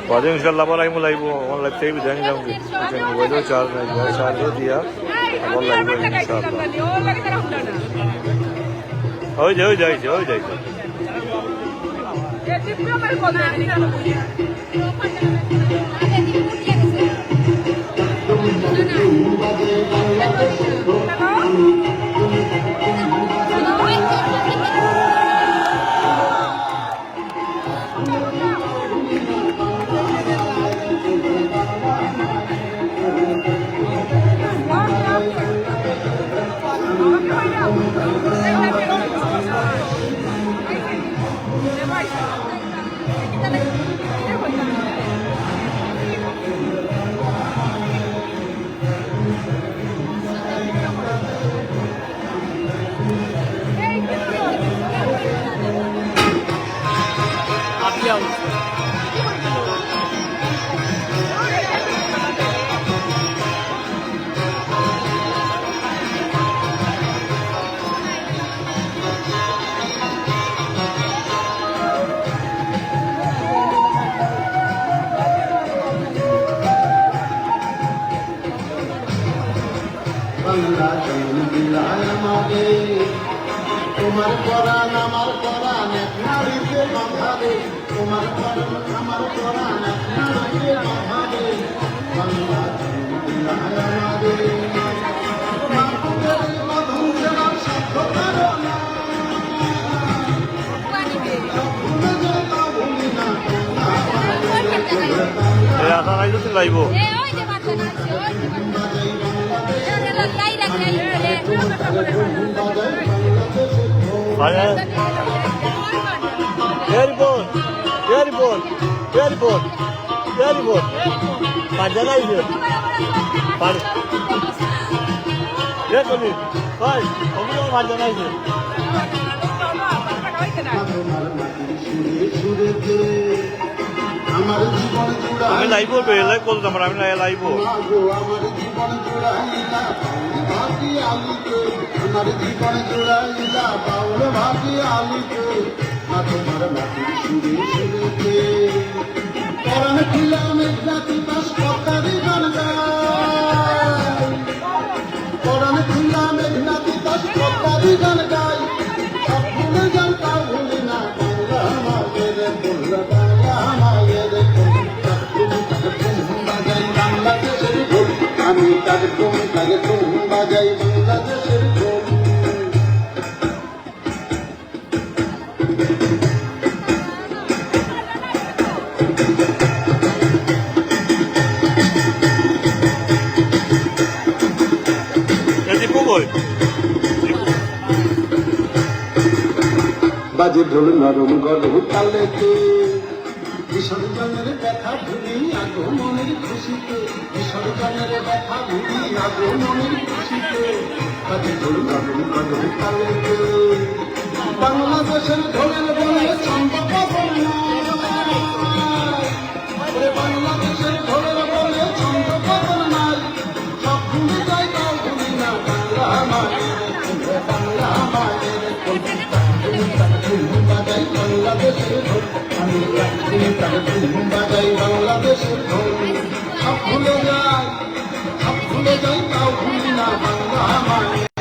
बाद इंशाल्लाह पर आई लाइव ऑन लाइव से भी देंगे जाऊंगे मोबाइल चार्ज हो दिया अब लाइव इंशाल्लाह हो जाए তোমার পরাণ আমার পরাণ এক নারীতে বাঁধাবে তোমার পরাণ আমার পরাণ এক নারীতে বাঁধাবে বাংলা আমাদের বাঁধন সেবার সভ্যতার লাইব এয়ারপোর্ট পাঁচজনা পাঁচজনা আমার জীবন জুড়া আমি লাইভ লাইভ করতাম আমি লাইভ আমার জীবন জুড়াইলা ভাবি আলিকে আমার জীবন জুড়াইলা বাউল ভাবি আলিকে তোমার মাটির সুরে সুরেতে পরাণ খিলা মেঘনাথি বাস কতারি গান গায় পরাণ খিলা মেঘনাথি বাস কতারি গান গায় সব ভুলে যান তাও ভুলি না বাংলা আমাদের বললা বাংলা আমাদের বাংলাদেশের ঢোল আমি তাকে তুমি বাজাই বাংলাদেশের ঢোল বাজে ঢোল নরম গরম তালেতে বিসর্জনের ব্যথা ভুলি আগমনের খুশিতে বিসর্জনের ব্যথা ভুলি আগমনের খুশিতে বাজে ঢোল নরম গরম তালেতে বাংলাদেশের ঢোলের বলে সম্ভব বাংলাদেশের ঢোলের বলে সম্ভব নাই সব ভুলে যাই তাও ভুলি না বাংলা মায়ের বাংলা মায়ের বাজাই বাংলাদেশের ঢোল আমি বাজাই বাংলাদেশের ঢোল সব ভুলে যাই তাও ভুলি না বাংলা মায়ের